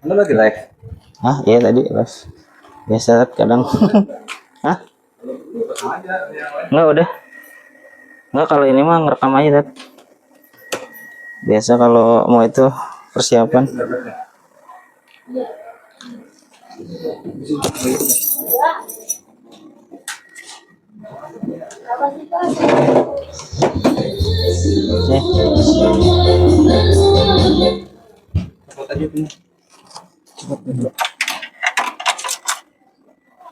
Lu lagi live? Hah? Iya tadi live. Biasa kadang. Hah? Enggak udah. Enggak, kalau ini mah ngerekam aja, Tat. Biasa kalau mau itu persiapan. Cepat aja tuh. Cepat dulu.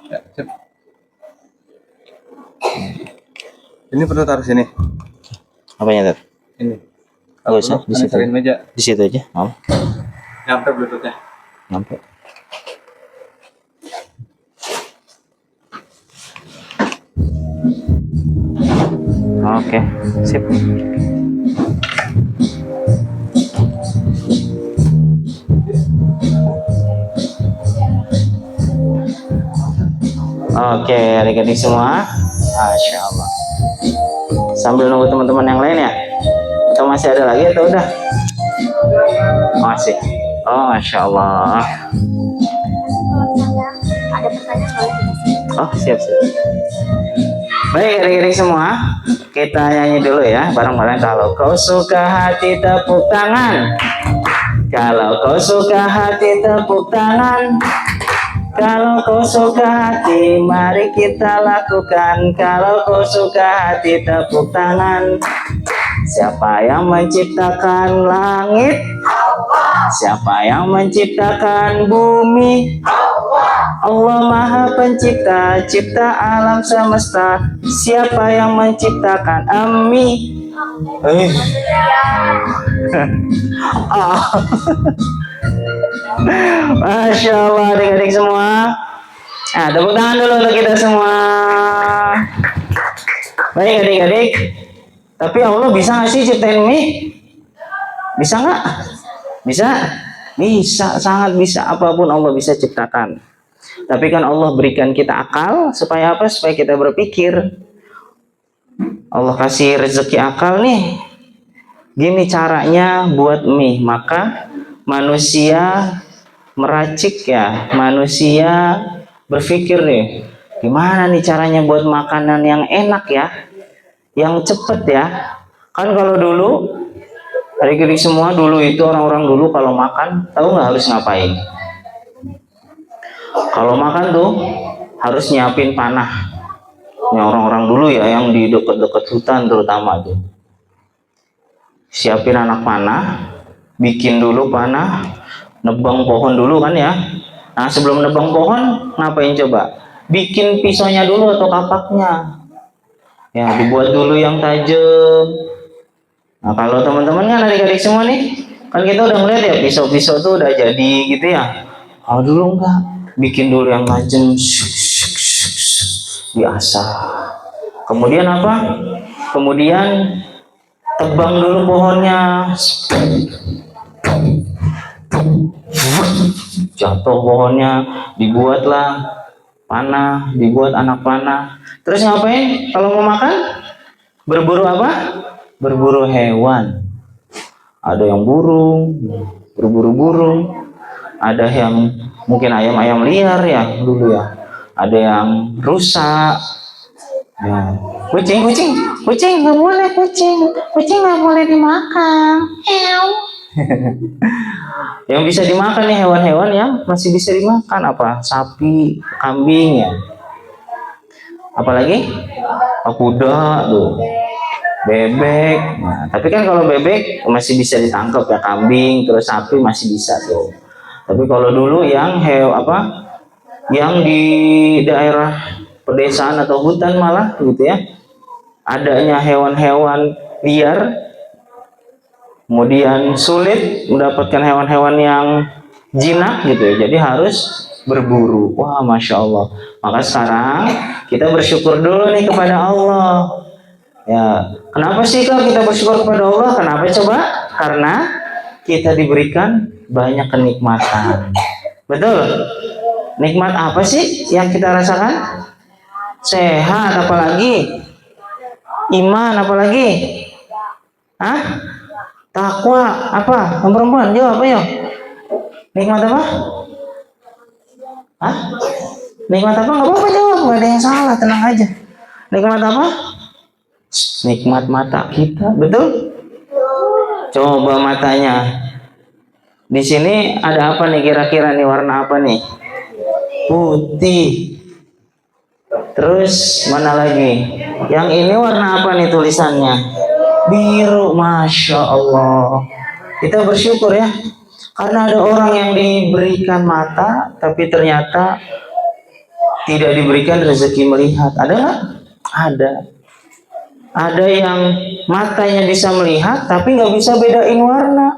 Ya, cep. Ini perlu taruh sini. Apanya, Tat? Ini. Oh, bisa di situ. Cariin meja. Di situ aja. Mau. Nyampe bluetoothnya. Nyampe. Oke, sip. Oke, adik-adik semua, Masya Allah. Sambil nunggu teman-teman yang lain ya? Atau masih ada lagi atau udah? Masih. Oh, Masya Allah. Ada pertanyaan boleh? Oh, siap. Baik, adik-adik semua, kita nyanyi dulu ya, bareng-bareng. Kalau kau suka hati, tepuk tangan. Kalau kau suka hati, tepuk tangan. Kalau kau suka hati, mari kita lakukan. Kalau kau suka hati, tepuk tangan. Siapa yang menciptakan langit? Siapa yang menciptakan bumi? Allah Maha Pencipta, cipta alam semesta. Siapa yang menciptakan Ami? Masya Allah, adik-adik semua. Nah, tepuk tangan dulu untuk kita semua. Baik adik-adik. Tapi Allah bisa nggak sih ciptain mie? Bisa nggak? Bisa? Bisa, sangat bisa. Apapun Allah bisa ciptakan. Tapi kan Allah berikan kita akal supaya apa? Supaya kita berpikir. Allah kasih rezeki akal nih. Gini caranya buat mie. Maka manusia meracik ya. Manusia berpikir nih. Gimana nih caranya buat makanan yang enak ya? Yang cepet ya. Kan kalau dulu, adik-adik semua dulu itu orang-orang dulu kalau makan, tahu nggak harus ngapain? Kalau makan tuh harus nyiapin panah. Ini orang-orang dulu ya yang di dekat-dekat hutan terutama tuh. Siapin anak panah, bikin dulu panah, nebang pohon dulu kan ya. Nah sebelum nebang pohon ngapain coba? Bikin pisaunya dulu atau kapaknya. Ya dibuat dulu yang tajam. Nah kalau teman-teman kan adik-adik semua nih, kan kita udah ngeliat ya pisau-pisau tuh udah jadi gitu ya. Kalau dulu enggak, bikin dulu yang tajam, diasah. Kemudian apa? Kemudian tebang dulu pohonnya, jatuh pohonnya, dibuatlah panah, dibuat anak panah. Terus ngapain? Kalau mau makan, berburu apa? Berburu hewan. Ada yang burung, berburu burung. Ada yang mungkin ayam-ayam liar ya dulu ya. Ada yang rusa. Ya. Kucing nggak boleh, kucing nggak boleh dimakan. Yang bisa dimakan nih hewan-hewan yang masih bisa dimakan apa? Sapi, kambing ya. Apalagi? Kuda tuh, bebek. Nah, tapi kan kalau bebek masih bisa ditangkap ya, kambing terus sapi masih bisa tuh. Tapi kalau dulu yang yang di daerah pedesaan atau hutan malah gitu ya, adanya hewan-hewan liar, kemudian sulit mendapatkan hewan-hewan yang jinak gitu ya, jadi harus berburu. Wah, Masya Allah. Maka sekarang kita bersyukur dulu nih kepada Allah ya. Kenapa sih kalau kita bersyukur kepada Allah? Kenapa coba? Karena kita diberikan banyak kenikmatan. Betul? Nikmat apa sih yang kita rasakan? Sehat, apalagi iman, apalagi Takwa apa? Yang perempuan jawab ayo. Nikmat apa? Hah? Nikmat apa? Nggak apa-apa jawab, nggak ada yang salah, tenang aja. Nikmat apa? Nikmat mata kita, betul? Coba matanya. Di sini ada apa nih kira-kira nih, warna apa nih? Putih. Terus mana lagi? Yang ini warna apa nih tulisannya? Biru, masya Allah. Kita bersyukur ya, karena ada orang yang diberikan mata, tapi ternyata tidak diberikan rezeki melihat. Ada nggak? Ada. Ada yang matanya bisa melihat, tapi nggak bisa bedain warna.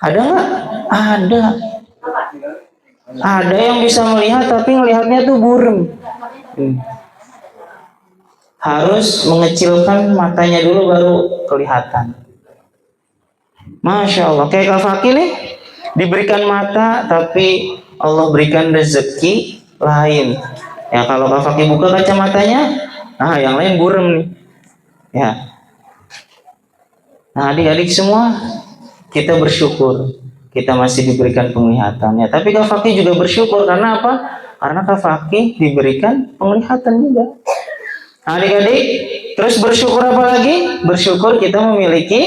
Ada nggak? Ada. Ada yang bisa melihat, tapi ngelihatnya tuh burem. Harus mengecilkan matanya dulu baru kelihatan. Masya Allah. Kayak Kak Fakih nih, diberikan mata, tapi Allah berikan rezeki lain. Ya kalau Kak Fakih buka kacamatanya, nah yang lain burem nih. Ya. Nah adik-adik semua, kita bersyukur kita masih diberikan penglihatannya. Tapi Kak Fakih juga bersyukur karena apa? Karena Kak Fakih diberikan penglihatan juga. Nah, adik-adik, terus bersyukur apa lagi? Bersyukur kita memiliki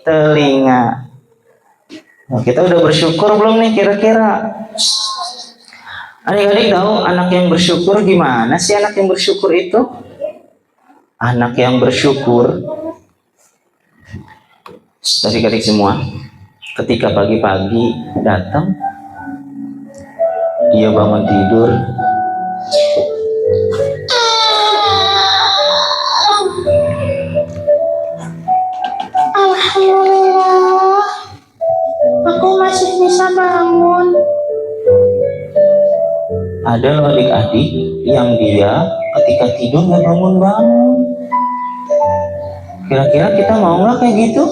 telinga. Nah, kita udah bersyukur belum nih kira-kira? Adik-adik tahu anak yang bersyukur gimana sih anak yang bersyukur itu? Anak yang bersyukur, adik-adik semua, ketika pagi-pagi datang, dia bangun tidur, Alhamdulillah, aku masih bisa bangun. ada loh adik-adik yang dia ketika tidur nggak bangun-bangun. Kira-kira kita mau nggak kayak gitu?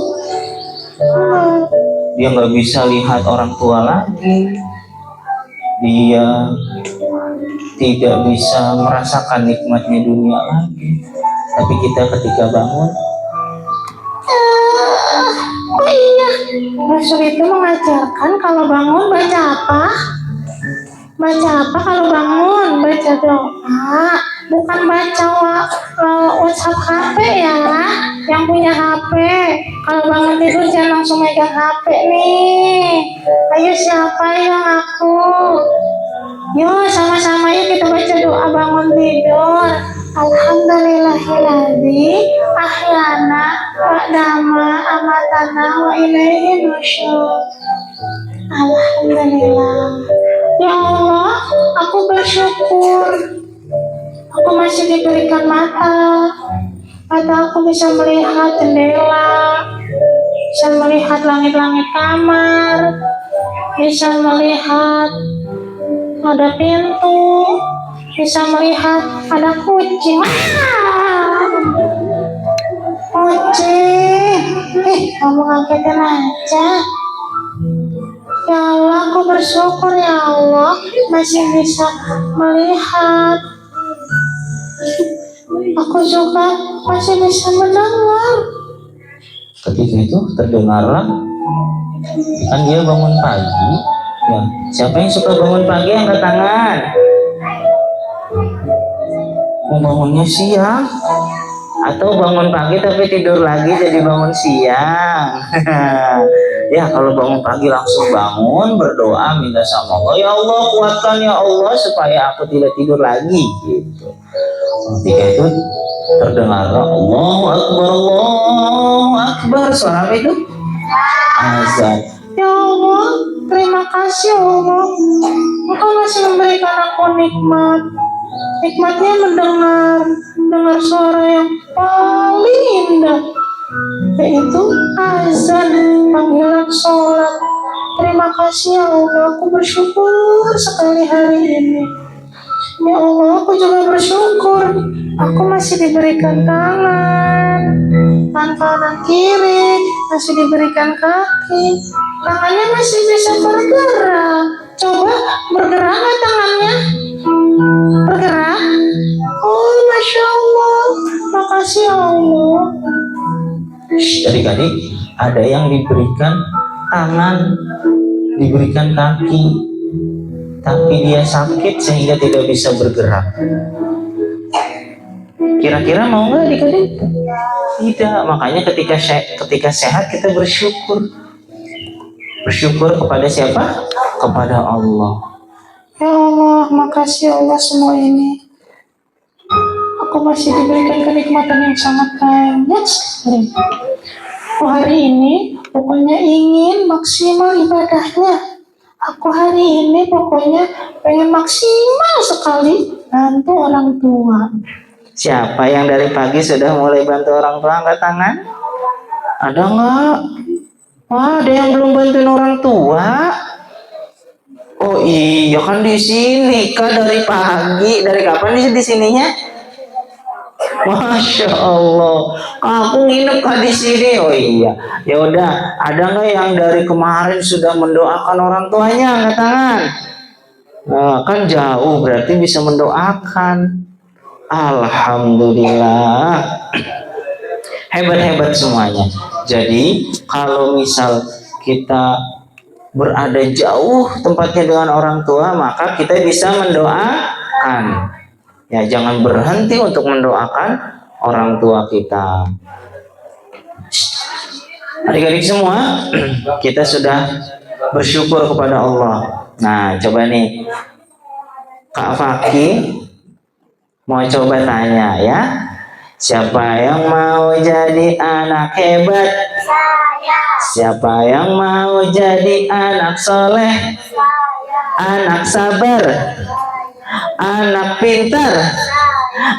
Dia nggak bisa lihat orang tua lagi, dia tidak bisa merasakan nikmatnya dunia lagi. Tapi kita ketika bangun, Oh iya, Rasul itu mengajarkan kalau bangun baca apa? Baca apa kalau bangun? Baca doa, bukan baca WhatsApp HP ya. Yang punya HP, kalau bangun tidur jangan langsung megang HP nih. Ayo siapa yang aku? Yuk sama-sama yuk kita baca doa bangun tidur. Alhamdulillahilladzi ahyana ba'dama amatana wa ilaihi nusyur. Alhamdulillah. Ya Allah, aku bersyukur. Aku masih diberikan mata. Mata aku bisa melihat jendela, bisa melihat langit-langit kamar, bisa melihat ada pintu, bisa melihat ada kucing. Kucing, kamu ngagetin aja. Ya Allah, aku bersyukur ya Allah masih bisa melihat. Aku juga masih bisa mendengar. ketika itu terdengarlah, kan dia bangun pagi. Ya, siapa yang suka bangun pagi angkat tangan. Mau bangunnya siang atau bangun pagi tapi tidur lagi jadi bangun siang? Ya kalau bangun pagi langsung bangun, berdoa minta sama Allah, ya Allah kuatkan ya Allah supaya aku tidak tidur lagi gitu. Ketika itu terdengar Allahu Akbar, suara apa itu? Azan. Ya Allah, terima kasih Allah. Engkau masih memberikan aku nikmat. Nikmatnya mendengar suara yang paling indah, yaitu azan, panggilan sholat. Terima kasih ya Allah, aku bersyukur sekali hari ini. Ya Allah, aku juga bersyukur aku masih diberikan tangan kanan kiri, masih diberikan kaki, tangannya masih bisa bergerak. Coba bergerak nggak tangannya? Bergerak? Oh, Masya Allah, makasih ya Allah. Adik-adik, ada yang diberikan tangan, diberikan kaki, tapi dia sakit sehingga tidak bisa bergerak. Kira-kira mau nggak adik-adik? Tidak. Makanya ketika sehat kita bersyukur. Bersyukur kepada siapa? Kepada Allah. Ya Allah, makasih ya Allah semua ini. Aku masih diberikan kenikmatan yang sangat banyak sekali. Aku hari ini pokoknya ingin maksimal ibadahnya. Aku hari ini pokoknya pengen maksimal sekali bantu orang tua. Siapa yang dari pagi sudah mulai bantu orang tua? Angkat tangan. Ada nggak? Wah, ada yang belum bantuin orang tua. Oh iya kan di sini Kak dari pagi. Dari kapan di sininya? Masya Allah, aku nginep Kak di sini. Oh iya, ya udah. Ada nggak yang dari kemarin sudah mendoakan orang tuanya? Angkat tangan. Nah, kan jauh berarti bisa mendoakan. Alhamdulillah. Hebat-hebat semuanya. Jadi kalau misal kita berada jauh tempatnya dengan orang tua, maka kita bisa mendoakan. Ya, jangan berhenti untuk mendoakan orang tua kita. Adik-adik semua, kita sudah bersyukur kepada Allah. Nah, coba nih Kak Fakih mau coba tanya ya. Siapa yang mau jadi anak hebat? Saya. Siapa yang mau jadi anak soleh? Anak sabar? Anak pintar?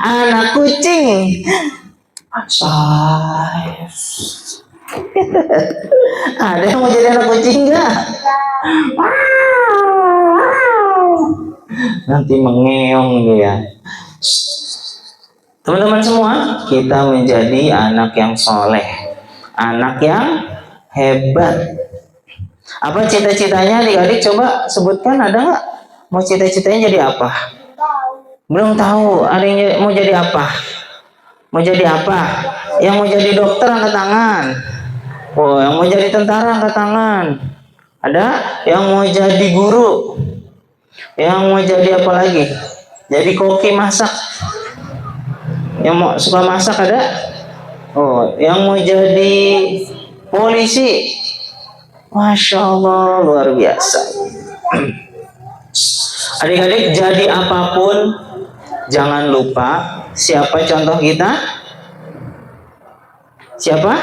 Anak kucing? Saya. Ada yang mau jadi anak kucing nggak? Nanti mengeong dia. Teman-teman semua, kita menjadi anak yang soleh, anak yang hebat. Apa cita-citanya adik-adik? Coba sebutkan, ada nggak? Mau cita-citanya jadi apa? Belum tahu. Ada yang mau jadi apa? Mau jadi apa? Yang mau jadi dokter angkat tangan. Oh, yang mau jadi tentara angkat tangan. Ada? Yang mau jadi guru? Yang mau jadi apa lagi? Jadi koki masak? Yang mau suka masak ada? Oh, yang mau jadi polisi? Masya Allah, luar biasa. Adik-adik, jadi apapun jangan lupa siapa contoh kita? Siapa?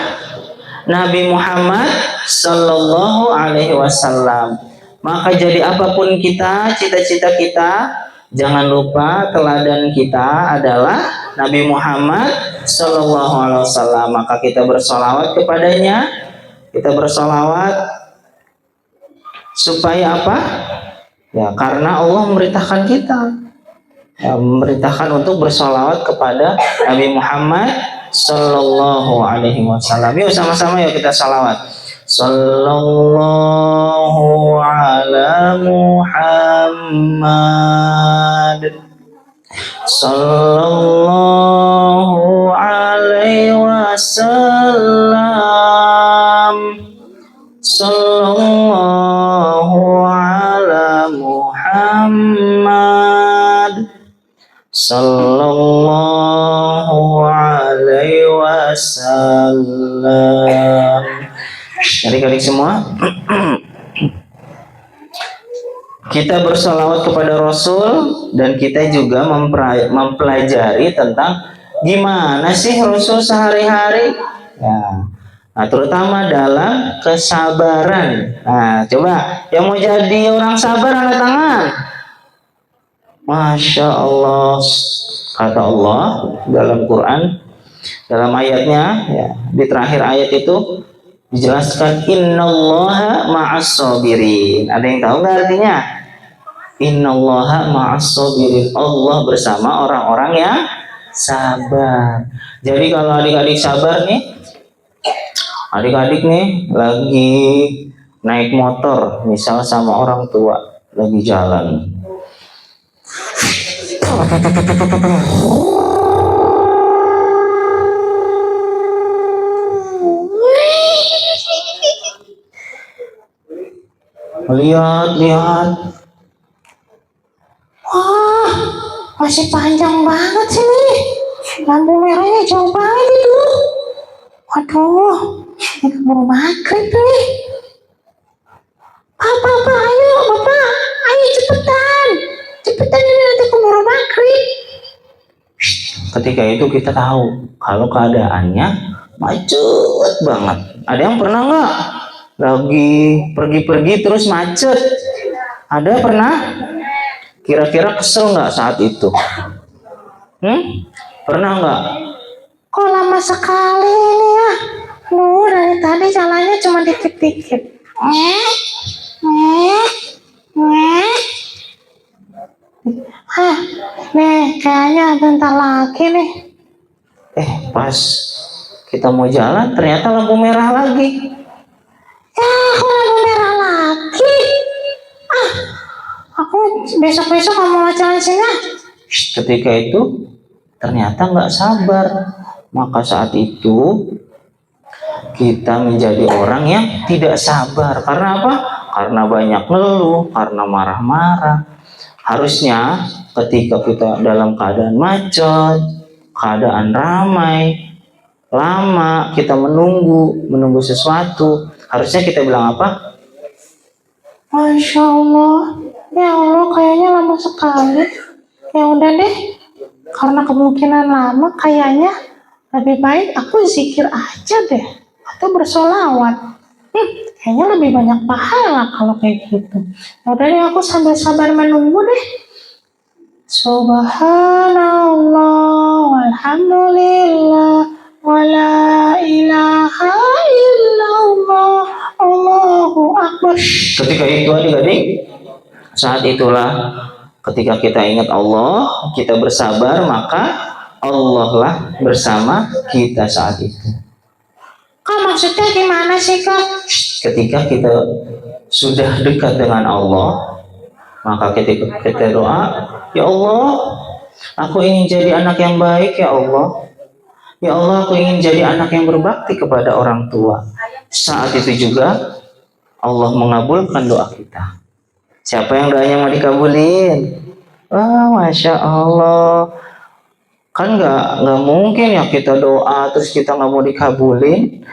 Nabi Muhammad Sallallahu Alaihi Wasallam. Maka jadi apapun kita, cita-cita kita, jangan lupa teladan kita adalah Nabi Muhammad Sallallahu Alaihi Wasallam. Maka kita bersolawat kepadanya. Kita bersolawat supaya apa? Ya, karena Allah memerintahkan kita. Ya, memerintahkan untuk bersolawat kepada Nabi Muhammad Sallallahu Alaihi Wasallam. Yuk sama-sama yuk kita salawat. Sallallahu ala Muhammad. Sallallahu alaihi wasallam. Sallallahu ala Muhammad. Sallallahu alaihi wasallam. Adik-adik semua, kita bersalawat kepada Rasul dan kita juga mempelajari tentang gimana sih Rasul sehari-hari. Ya. Nah, terutama dalam kesabaran. Nah, coba yang mau jadi orang sabar angkat tangan. Masya Allah, kata Allah dalam Quran, dalam ayatnya, ya, di terakhir ayat itu dijelaskan innallaha ma'as sabirin. Ada yang tahu nggak artinya? Innallaha ma'as sabirin. Allah bersama orang-orang yang sabar. Jadi kalau adik-adik sabar nih, adik-adik nih lagi naik motor, misal sama orang tua, lagi jalan. Lihat. Wah, masih panjang banget sih nih. Lampu merahnya jauh banget itu. Waduh, ini keburu maghrib nih. Apa, ayo Bapak, ayo cepetan. Cepetan ini nanti keburu maghrib. Ketika itu kita tahu kalau keadaannya macet banget. Ada yang pernah nggak lagi pergi-pergi terus macet? Ada pernah? Kira-kira kesel nggak saat itu? Pernah nggak? Kok lama sekali ini ya? Dari tadi jalannya cuma dikit-dikit. Nih kayaknya bentar lagi nih. Pas kita mau jalan ternyata lampu merah lagi. Kok lampu merah lagi? Aku besok-besok nggak mau jalan sini. Ketika itu ternyata nggak sabar. Maka saat itu kita menjadi orang yang tidak sabar. Karena apa? Karena banyak ngeluh, karena marah-marah. Harusnya ketika kita dalam keadaan macet, keadaan ramai, lama, kita menunggu sesuatu, harusnya kita bilang apa? Masya Allah, ya Allah kayaknya lama sekali. Ya udah deh, karena kemungkinan lama kayaknya lebih baik aku zikir aja deh atau bersolawat. Kayaknya lebih banyak pahala kalau kayak gitu. Udah deh aku sambil sabar menunggu deh. Subhanallah walhamdulillah wala ilaha illallah Allahu akbar. Ketika itu adik-adik, saat itulah ketika kita ingat Allah, kita bersabar, maka Allah lah bersama kita saat itu. Kak maksudnya gimana sih Kak? Ketika kita sudah dekat dengan Allah, maka ketika kita doa, ya Allah, aku ingin jadi anak yang baik ya Allah. Ya Allah, aku ingin jadi anak yang berbakti kepada orang tua. Saat itu juga Allah mengabulkan doa kita. Siapa yang doanya mau dikabulin? Masya Allah. Kan nggak mungkin ya kita doa terus kita nggak mau dikabulin.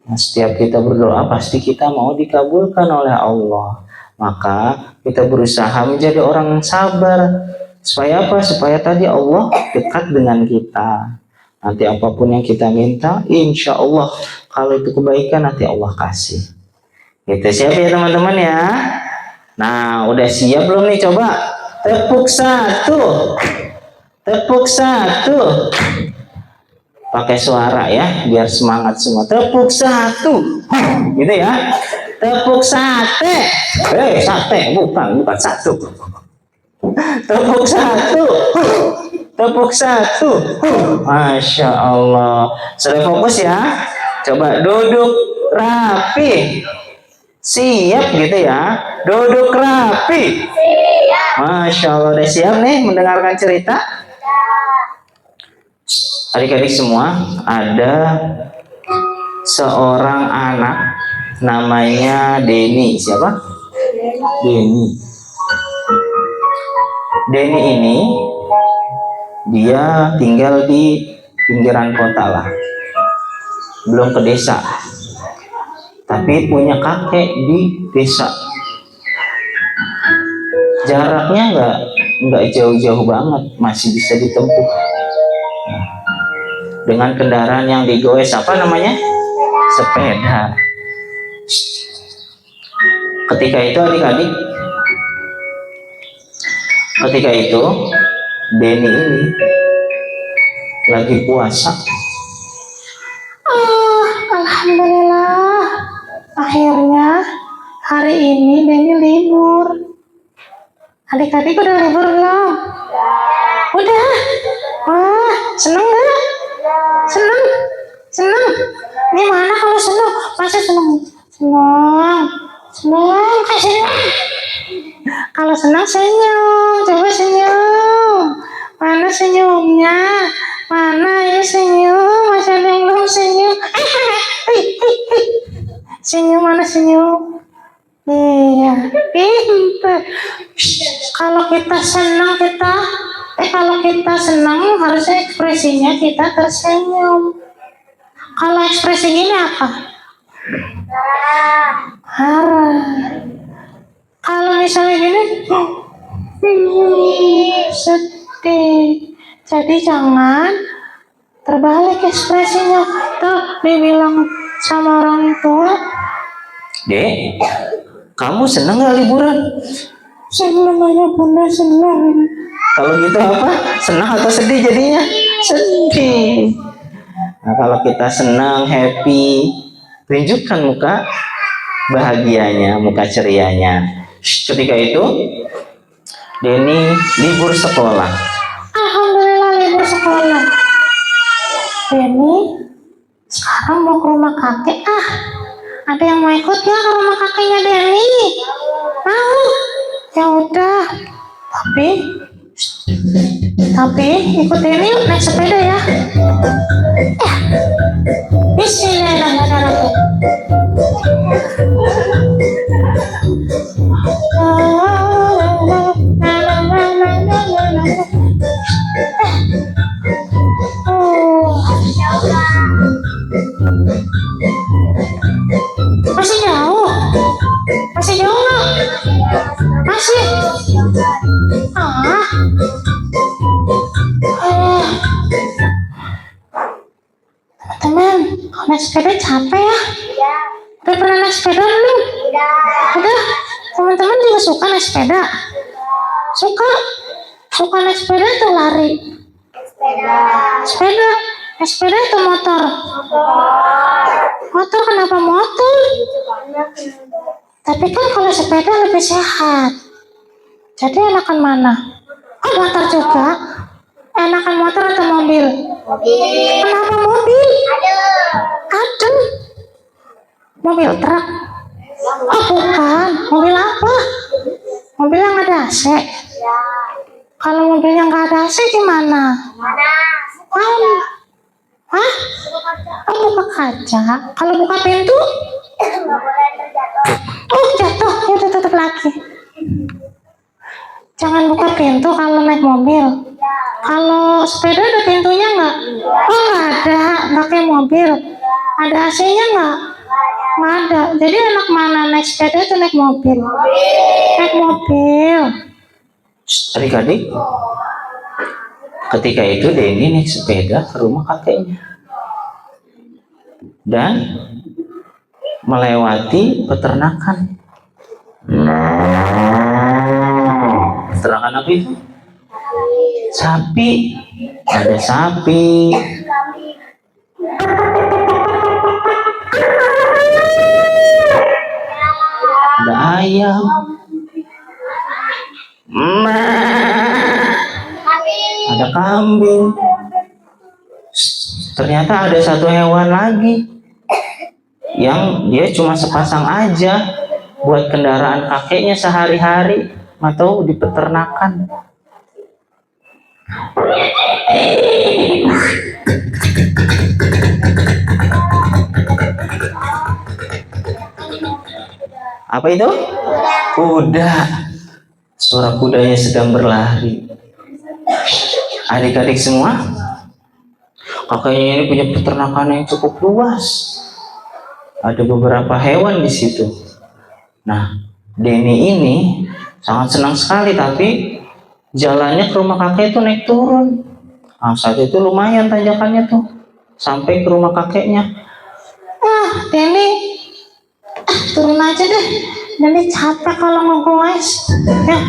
Setiap kita berdoa pasti kita mau dikabulkan oleh Allah. Maka kita berusaha menjadi orang yang sabar. Supaya apa? Supaya tadi Allah dekat dengan kita. Nanti apapun yang kita minta, insya Allah kalau itu kebaikan nanti Allah kasih. Gitu, siap ya teman-teman ya. Nah, udah siap belum nih? Coba tepuk satu. Pakai suara ya, biar semangat semua. Tepuk satu, gitu ya. Tepuk sate. Sate, bukan satu. Tepuk satu. Masya Allah. Sudah fokus ya. Coba duduk rapi. Siap gitu ya. Duduk rapi. Masya Allah, udah siap nih mendengarkan cerita? Adik-adik semua, ada seorang anak namanya Denny. Siapa? Denny ini dia tinggal di pinggiran kota lah, belum ke desa, tapi punya kakek di desa. Jaraknya nggak jauh-jauh banget, masih bisa ditempuh dengan kendaraan yang digoes, apa namanya? Sepeda. Ketika itu adik-adik, Denny ini lagi puasa. Alhamdulillah, akhirnya hari ini Denny libur. Adik-adik udah libur belum? Udah. Wah, seneng gak? Seneng. Gimana kalau seneng? Masa seneng? Kayak seneng. Kalau senang senyum, coba senyum. Mana senyumnya? Mana ya senyum? Masih ada yang belum senyum. Senyum mana senyum? Iya, pinter. Kalau kita senang kalau kita senang harusnya ekspresinya kita tersenyum. Kalau ekspresi ini apa? Marah. Kalau misalnya gini, sedih. Jadi jangan terbalik ekspresinya. Tuh dibilang sama orang tua, Dek, kamu seneng gak liburan? senang aja bunda, senang. Kalau gitu apa? Senang atau sedih jadinya? Sedih. Nah, kalau kita senang, happy, tunjukkan muka bahagianya, muka cerianya. Ketika itu, Denny libur sekolah. Alhamdulillah libur sekolah. Denny sekarang mau ke rumah kakek. Ada yang mau ikut ya ke rumah kakeknya Denny? Mau? Ya udah. Tapi ikut Denny yuk naik sepeda ya. Bismillahirrahmanirrahim. Masih jauh? Masih jauh nggak? Masih? Teman, kalau naik sepeda capek ya? Udah pernah naik sepeda belum? Udah? Teman-teman juga suka naik sepeda? Suka naik sepeda atau lari? Sepeda? Naik sepeda atau motor? Motor, kenapa motor? Tapi kan kalau sepeda lebih sehat. Jadi enakan mana? Motor juga. Enakan motor atau mobil? Kenapa mobil? Ada. Mobil truk? Oh bukan. Mobil apa? Mobil yang ada AC. Kalau mobil yang nggak ada AC gimana? Hah? Oh buka kaca. Kalau buka pintu? Oh jatuh. Ya udah tutup lagi. Jangan buka pintu kalau naik mobil. Kalau sepeda ada pintunya nggak? Oh nggak ada. Nggak kayak mobil. Ada AC-nya nggak? Nggak ada. Jadi enak mana naik sepeda atau naik mobil? Naik mobil. Adik-adik, ketika itu Denny naik sepeda ke rumah kakeknya dan melewati peternakan. Peternakan apa itu? Sapi. Ada sapi. Ada ayam. Ada kambing. Ternyata ada satu hewan lagi yang dia cuma sepasang aja buat kendaraan kakeknya sehari-hari atau di peternakan. Apa itu? Kuda. Suara kudanya sedang berlari. Adik-adik semua, kakeknya ini punya peternakan yang cukup luas. Ada beberapa hewan di situ. Nah, Denny ini sangat senang sekali, tapi jalannya ke rumah kakek itu naik turun. Nah, saat itu lumayan tanjakannya tuh sampai ke rumah kakeknya. Denny, turun aja deh. Denny capek kalau ngegoes. Ya,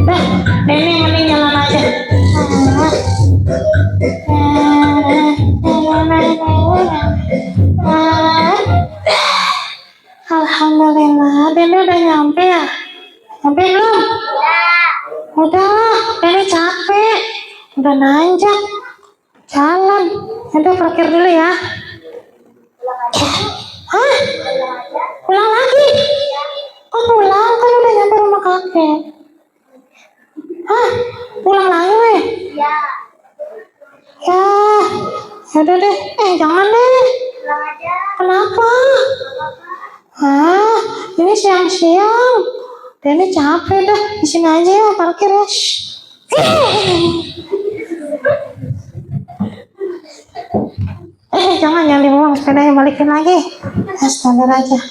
dah. Denny mending jalan aja. Alhamdulillah, Denny udah nyampe ya? Nyampe belum? Udah, Denny capek. Udah nanjak. Jalan. Udah parkir dulu ya. Hah? Pulang lagi? Kok pulang? Kan udah nyampe rumah kakek. Hah? Pulang lagi weh? Ya, yaudah deh. Jangan deh. Kenapa? Ini siang-siang. Denny capek dah. Di sini aja ya, parkir ya. Jangan dibuang sepedanya, balikin lagi. Standar aja.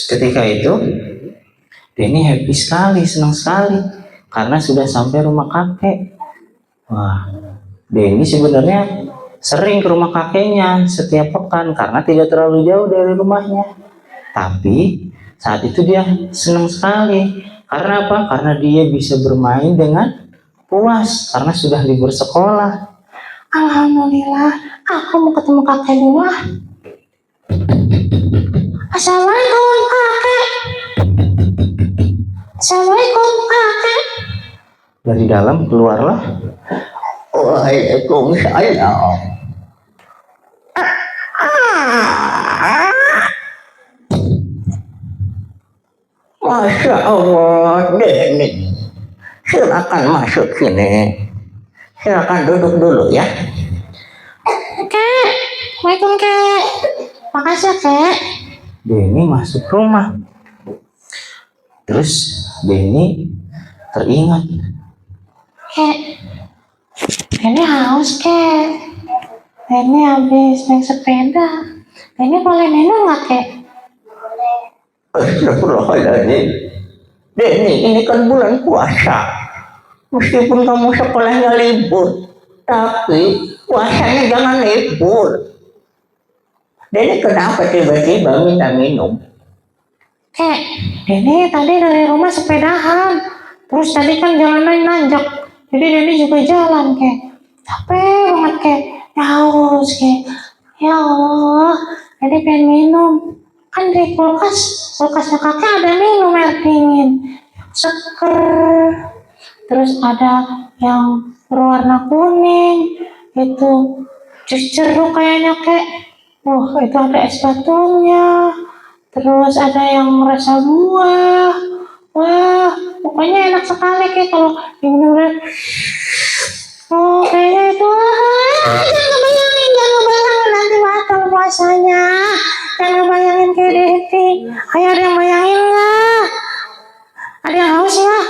Ketika itu Denny happy sekali, senang sekali karena sudah sampai rumah kakek. Wah, Denny sebenarnya sering ke rumah kakeknya setiap pekan karena tidak terlalu jauh dari rumahnya. Tapi saat itu dia senang sekali. Karena apa? Karena dia bisa bermain dengan puas karena sudah libur sekolah. Alhamdulillah, aku mau ketemu kakek dulu ah. Assalamualaikum kakek. Assalamualaikum kakek. Dari dalam keluarlah, Waalaikumsalam. Masya Allah, Denny. Silakan masuk sini. Silakan duduk dulu ya. Kek, Assalamualaikum kek. Makasih ya kek. Denny masuk rumah. Terus Denny teringat, Kek, ini haus kek. Ini habis naik sepeda. Ini boleh minum nggak kek? Astagfirullahaladzim. Denny, ini kan bulan puasa. Meskipun kamu sekolahnya libur, tapi puasanya jangan libur. Denny kenapa tiba-tiba minta minum? Kek, Denny tadi dari rumah sepedahan. Terus tadi kan jalanan nanjak. Jadi Denny juga jalan kek. Capek banget kek. Ya haus kek. Ya Allah, Denny pengen minum. Kan di kulkasnya kakek ada minum air dingin. Seger. Terus ada yang berwarna kuning. Itu jus jeruk kayaknya kek. Itu ada es batunya. Terus ada yang rasa buah. Wah, pokoknya enak sekali kayak kalau diminum. Kayaknya itu. Jangan ngebayangin nanti batal puasanya. Jangan ngebayangin kayak Devi. Ayo ada yang bayangin nggak? Ada yang haus nggak?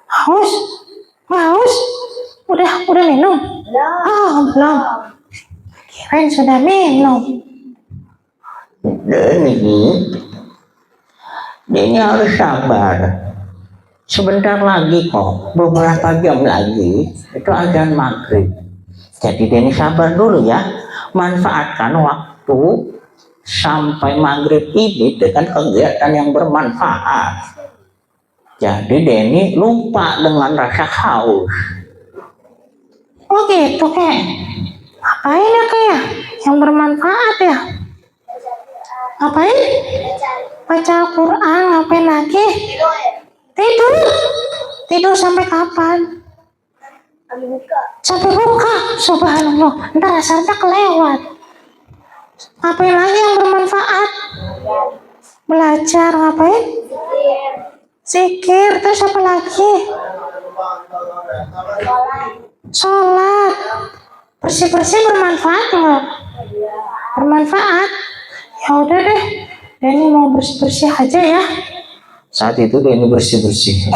Haus? Haus? Udah minum? Belum. Kirain sudah minum. Denny harus sabar. Sebentar lagi kok, beberapa jam lagi itu azan maghrib. Jadi Denny sabar dulu ya. Manfaatkan waktu sampai maghrib ini dengan kegiatan yang bermanfaat. Jadi Denny lupa dengan rasa haus. Oh gitu kek. Ngapain ya kek? Yang bermanfaat ya? Ngapain? Baca Al-Quran, ngapain lagi? Tidur sampai kapan? Sampai buka. Subhanallah, ntar asarnya kelewat. Ngapain lagi yang bermanfaat? Belajar, ngapain? Zikir, terus apa lagi? Sholat. Bersih-bersih bermanfaat nggak? Bermanfaat. Ya udah deh, Denny mau bersih-bersih aja ya. saat itu Denny bersih-bersih.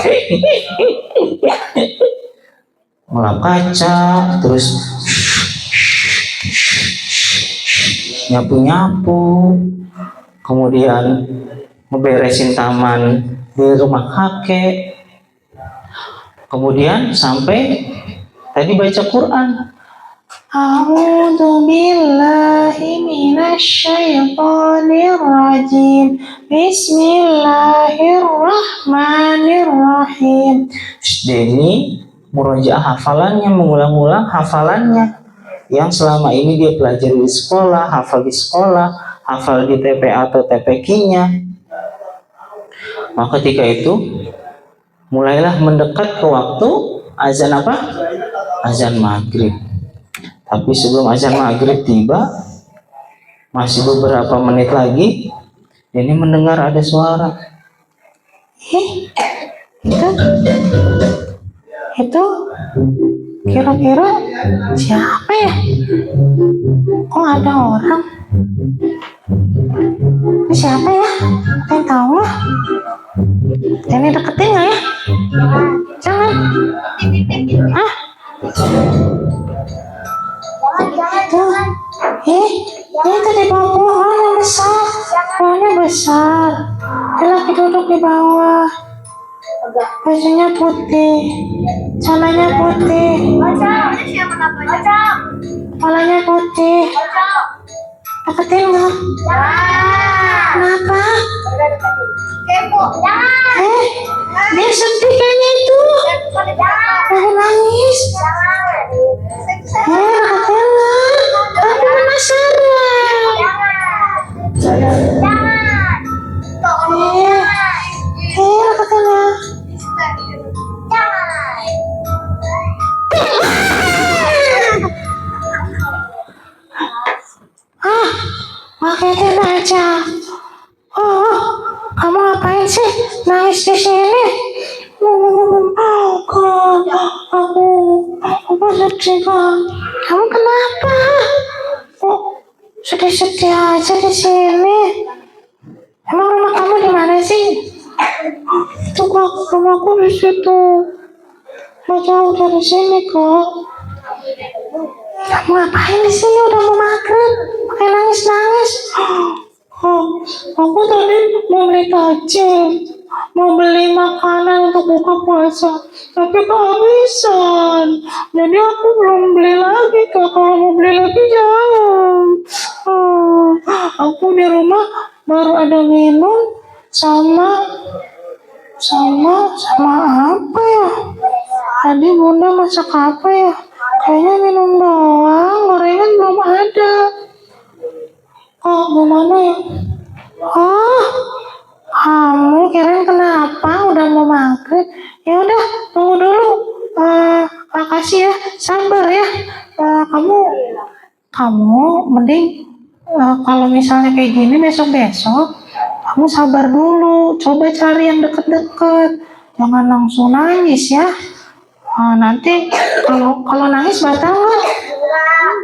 Ngelap kaca, terus nyapu-nyapu, kemudian ngeberesin taman di rumah kakek, kemudian sampai tadi baca Quran. A'udzu billahi minasyaitonir rajim. Bismillahirrahmanirrahim. Denny murojaah hafalannya, mengulang-ulang hafalannya yang selama ini dia pelajari di sekolah, hafal di TPA atau TPQ-nya. Maka ketika itu mulailah mendekat ke waktu azan apa? Azan maghrib. Tapi sebelum azan maghrib tiba, masih beberapa menit lagi, Denny mendengar ada suara. Itu kira-kira siapa ya? Kok ada orang? Ini siapa ya? Denny deketin nggak ya? Jangan. Hah? Tuh. Itu di bawah pohon yang besar. Pohonnya besar. Dia lagi duduk di bawah. Bajunya putih, celananya putih, kepalanya putih. Deketin nggak? Kenapa? Dia sedih kayaknya itu. Lagi nangis. Deketin nggak? Tapi penasaran. Deketin nggak? Ngagetin aja. Oh, kamu ngapain sih nangis di sini? Aku sedih kan. Kamu kenapa? Oh, sedih-sedih aja di sini. Emang rumah kamu di mana sih? Itu kok rumahku di situ. Nggak jauh dari sini kok. Kamu ngapain di sini? Udah mau maghrib, pakai nangis-nangis. Oh, aku tadi mau beli takjil, mau beli makanan untuk buka puasa, tapi kehabisan. Jadi aku belum beli lagi kak. Kalau mau beli lagi jauh. Aku di rumah baru ada minum sama apa ya? Tadi bunda masak apa ya? Kayaknya minum doang, gorengan belum ada. Oh, gimana ya? Oh, kamu kirain kenapa? Udah mau maghrib? Ya udah, tunggu dulu. Makasih ya, sabar ya. Kamu mending kalau misalnya kayak gini besok-besok, kamu sabar dulu. Coba cari yang deket-deket. Jangan langsung nangis ya. Nanti kalau nangis batal nggak?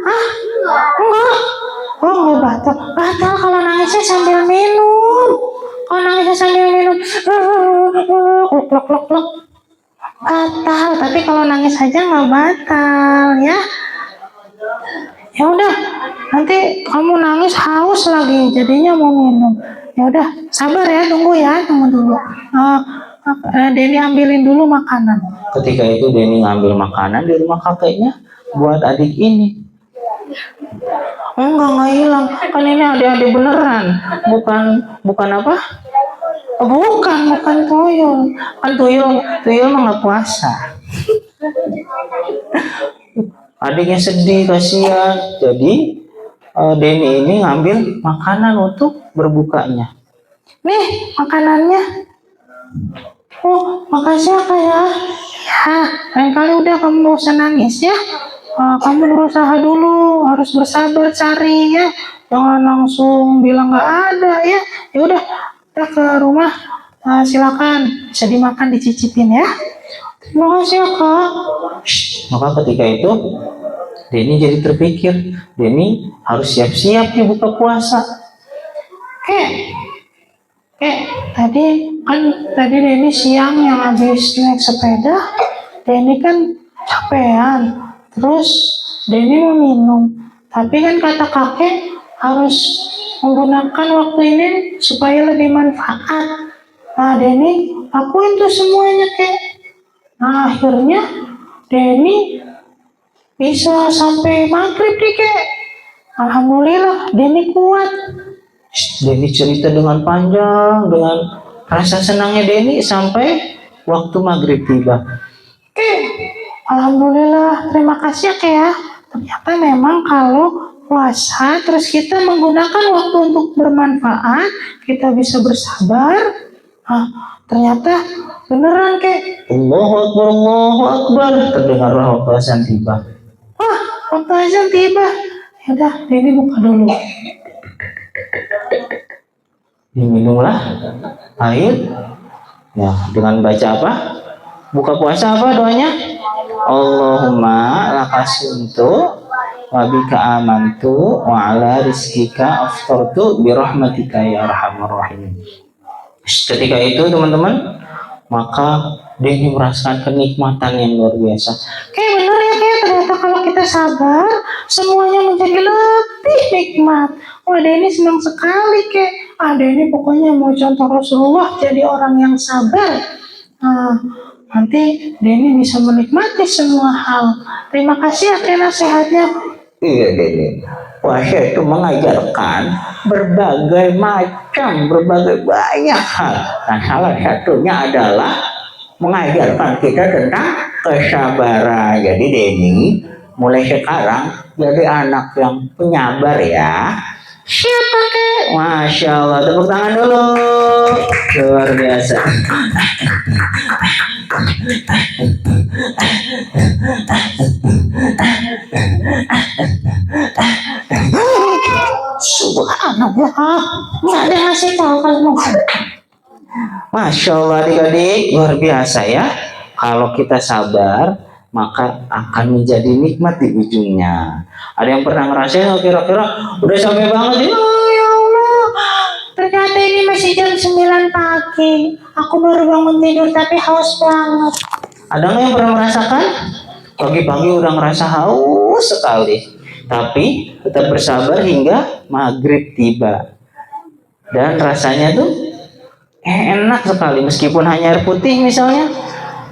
Hah? Enggak. Oh, nggak batal. Batal kalau nangisnya sambil minum. Kalau nangisnya sambil minum, klok. Batal. Tapi kalau nangis aja nggak batal ya. Ya udah. Nanti kamu nangis haus lagi, jadinya mau minum. Ya udah, sabar ya, tunggu dulu. Denny ambilin dulu makanan. Ketika itu Denny ngambil makanan di rumah kakeknya buat adik ini. Enggak hilang. Kan ini adik-adik beneran. Bukan apa? Bukan tuyul. Kan tuyul mah nggak puasa. Adiknya sedih, kasihan. Jadi Denny ini ngambil makanan untuk berbukanya. Nih makanannya. Oh, makasih ya kak ya. Ya, lain kali udah kamu gak usah nangis ya. Kamu berusaha dulu, harus bersabar cari ya. Jangan langsung bilang nggak ada ya. Ya udah, kita ke rumah. Silakan, bisa dimakan, dicicipin ya. Terima kasih ya kak. Maka ketika itu Denny jadi terpikir, Denny harus siap-siap nih buka puasa. Tadi Denny siang yang habis naik sepeda, Denny kan capean, terus Denny mau minum, tapi kan kata kakek harus menggunakan waktu ini supaya lebih manfaat. Nah Denny lakuin tuh semuanya kek. Nah akhirnya Denny bisa sampai maghrib nih kek. Alhamdulillah Denny kuat. Denny cerita dengan panjang, dengan rasa senangnya Denny sampai waktu maghrib tiba. Alhamdulillah, terima kasih ya kek ya. Ternyata memang kalau puasa terus kita menggunakan waktu untuk bermanfaat, kita bisa bersabar. Ternyata beneran kek. Allahu Akbar. Terdengarlah waktu azan tiba. Waktu azan tiba. Ya udah, Denny buka dulu. Diminumlah air. Ya, dengan baca apa? Buka puasa apa doanya? Allahumma lakasuntu wa bika amantu wa ala rizkika aftartu birahmatika ya arhamar rahimin. Ketika itu teman-teman, maka Denny merasakan kenikmatan yang luar biasa. Kayak bener ya, kayak ternyata kalau kita sabar semuanya menjadi lebih nikmat. Wah, Denny senang sekali kayak. Denny pokoknya mau contoh Rasulullah jadi orang yang sabar. Nah, nanti Denny bisa menikmati semua hal. Terima kasih ya kayak nasihatnya. Iya Dede, puasa itu mengajarkan berbagai macam, berbagai banyak hal. Nah salah satunya adalah mengajarkan kita tentang kesabaran. Jadi Denny mulai sekarang jadi anak yang penyabar ya. Siapa kek? Masya Allah, tepuk tangan dulu. Luar biasa. Subhanallah, nggak ada yang ngasih tahu kalau mau. Masya Allah adik-adik, luar biasa ya. Kalau kita sabar, maka akan menjadi nikmat di ujungnya. Ada yang pernah ngerasain oh, kira-kira udah sampai banget ya? Oh ya Allah, ternyata ini masih jam 9 pagi. Aku baru bangun tidur tapi haus banget. Ada nggak yang pernah merasakan? Pagi-pagi udah ngerasa haus sekali, tapi tetap bersabar hingga maghrib tiba. Dan rasanya tuh enak sekali, meskipun hanya air putih misalnya,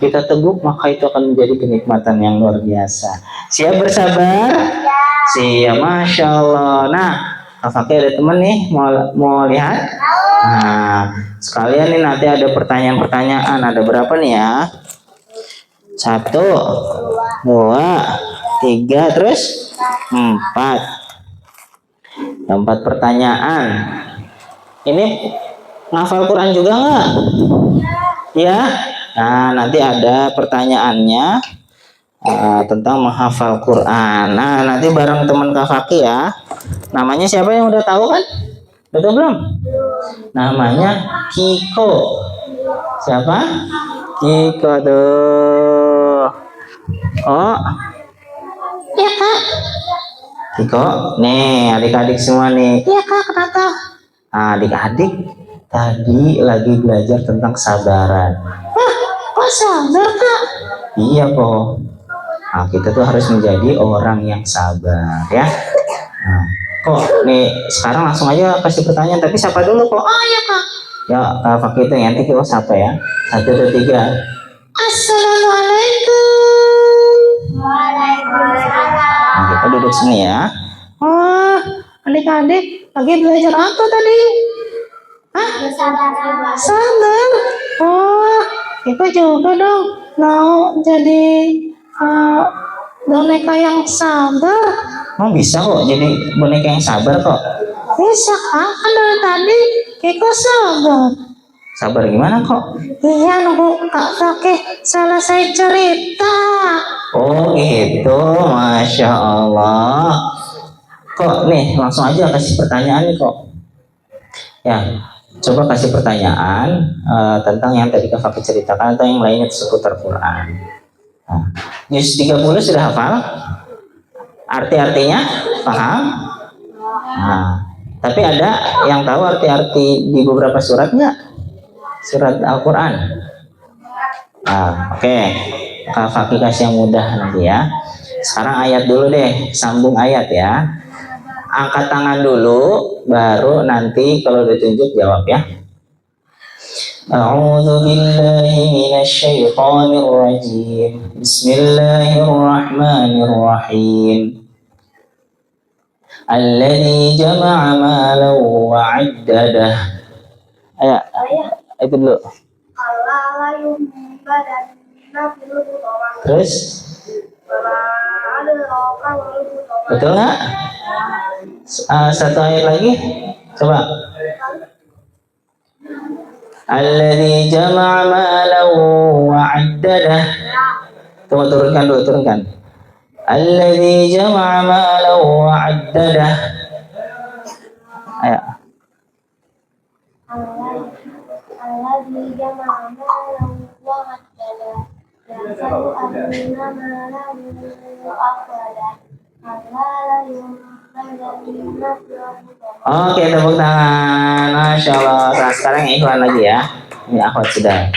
kita teguk maka itu akan menjadi kenikmatan yang luar biasa. Siap bersabar? Siap, Masya Allah. Nah, Kak Fakih ada temen nih, mau lihat? Nah, sekalian nih nanti ada pertanyaan-pertanyaan. Ada berapa nih ya? 1, 2, 3, terus 4. 4 pertanyaan. Ini ngafal Quran juga nggak? Ya. Nah, nanti ada pertanyaannya tentang menghafal Quran. Nah, nanti bareng teman Kak Fakih ya. Namanya siapa yang udah tahu kan? Udah tahu belum? Namanya Kiko. Siapa? Kiko tuh. Oh. Ya kak. Kiko, nih adik-adik semua nih. Ya kak, kenapa? Nah, adik-adik tadi lagi belajar tentang kesabaran. Kok sabar kak? Iya kok. Nah, kita tuh harus menjadi orang yang sabar ya. Nah, kok nih sekarang langsung aja kasih pertanyaan, tapi siapa dulu kok? Oh ya kak. Ya, Kak Fakih itu nanti kita siapa ya? 1, 2, 3. Assalamualaikum. Nah, kita duduk sini ya. Oh, adik-adik lagi belajar apa tadi? Hah? Sabar. Oh, kita juga dong mau jadi boneka yang sabar. Oh, bisa kok jadi boneka yang sabar kok. Bisa kak, kan dari tadi Kiko sabar. Sabar gimana kok? Iya, nunggu Kak Fakih selesai cerita. Oh gitu, Masya Allah. Kok nih langsung aja kasih pertanyaan nih kok. Ya, coba kasih pertanyaan tentang yang tadi Kak Fakih ceritakan atau yang lainnya seputar Quran. Nah, juz 30 sudah hafal? Arti-artinya paham? Nah, tapi ada yang tahu arti-arti di beberapa surat nggak? Surat Al-Quran. Nah, oke. Kak Fakih kasih yang mudah nanti ya. Sekarang ayat dulu deh, sambung ayat ya. Angkat tangan dulu, baru nanti kalau ditunjuk jawab ya. A'udzu billahi minasy syaithanir rajim. Bismillahirrahmanirrahim. Alladzi jama'a malan wa 'addadah. Itu dulu. Terus? Betul nggak? Satu ayat lagi. Coba. Alladzi jama'a malan wa 'addadah. Tunggu, turunkan dulu, turunkan. Alladzi jama'a malan wa 'addadah. Ayo. Alladzi jama'a malan wa 'addadah. Yahsabu anna malahu akhradah. Oke, tepuk tangan. Masya Allah. Nah, sekarang yang iklan lagi ya. Ini akhwat sudah.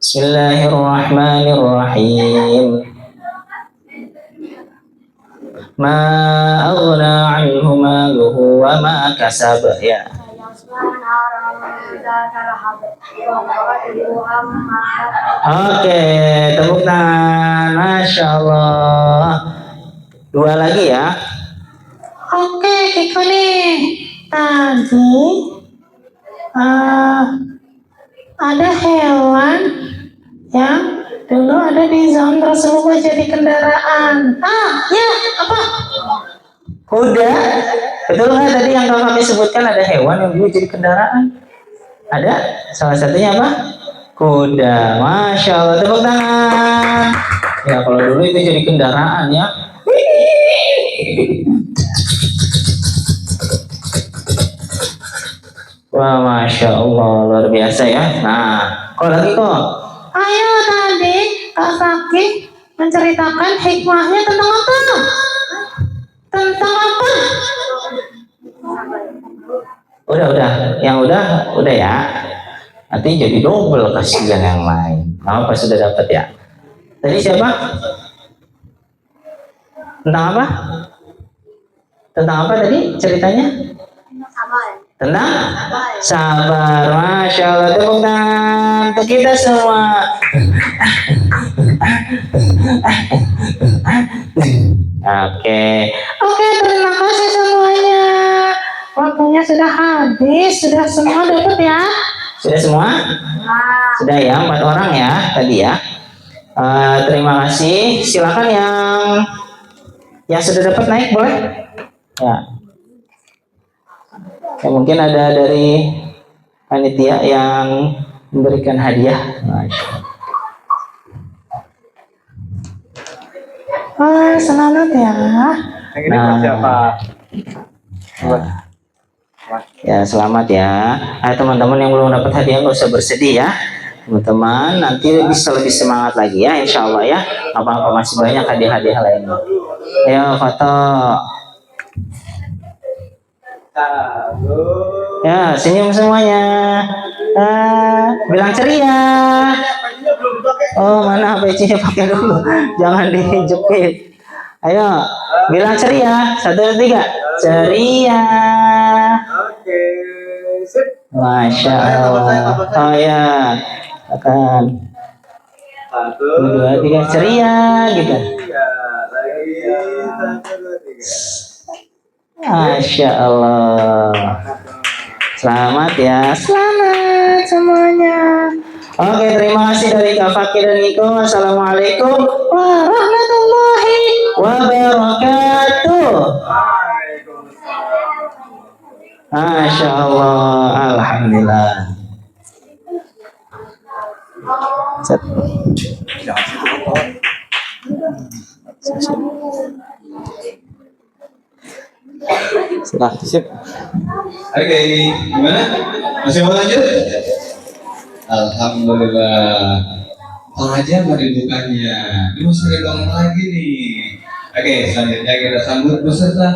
Bismillahirrahmanirrahim. Ma aghna anhu maluhu wa ma kasab. Ya. Oke, tepuk tangan. Masya Allah. Dua lagi ya. Oke, Kiko nih. Tadi ada hewan yang dulu ada di zaman Rasulullah jadi kendaraan. Ya, apa? Kuda. Betul nggak tadi yang kami sebutkan ada hewan yang dulu jadi kendaraan? Ada. Salah satunya apa? Kuda. Masya Allah. Tepuk tangan. Ya kalau dulu itu jadi kendaraan ya. Wah, Masya Allah, luar biasa ya. Nah, kok lagi kok? Ayo tadi Kak Saki menceritakan hikmahnya tentang apa? Tentang apa? Udah. Yang udah ya. Nanti jadi double kasihan yang lain. Apa sudah dapat ya? Tadi siapa? Tentang apa? Tentang apa tadi ceritanya? Tentang sabar. Masya Allah, tepuk tangan untuk kita semua. Oke. Oke, terima kasih semuanya. Waktunya sudah habis, sudah semua dapat ya? Sudah semua? Sudah ya, 4 orang ya tadi ya. Terima kasih. Silakan yang sudah dapat naik boleh? Ya. Ya, mungkin ada dari panitia yang memberikan hadiah. Selamat ya. Yang ini buat siapa? Ya, selamat ya. Teman-teman yang belum dapat hadiah nggak usah bersedih ya. Teman-teman, nanti bisa lebih semangat lagi ya, insya Allah ya. Apa-apa masih banyak hadiah-hadiah lainnya. Ayo foto. Ya, senyum semuanya. Bilang ceria. Oh, mana PC-nya pakai dulu. Jangan dijepit. Ayo, bilang ceria. 1, 2, 3. Ceria. Oke, sip. Masya Allah. Oh ya, akan 1, 2, 3 ceria gitu. lagi 1, 2, 3. Masya Allah. Selamat ya. Selamat semuanya. Oke, terima kasih dari Kak Fakir dan Niko. Assalamualaikum Warahmatullahi wabarakatuh. Masya Allah. Alhamdulillah. Set. Silahkan. Sip. Oke, gimana? Masih mau lanjut? Alhamdulillah. Aja merindukannya. Ini masih ada dong lagi nih. Oke, selanjutnya kita sambut peserta.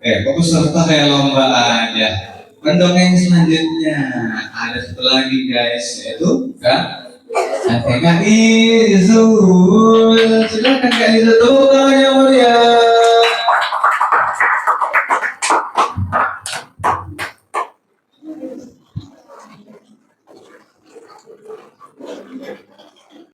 Peserta kayak lomba aja. Pendongeng selanjutnya ada satu lagi guys, yaitu Kak Izzul. Silakan Kak Izzul, tepuk tangan yang meriah.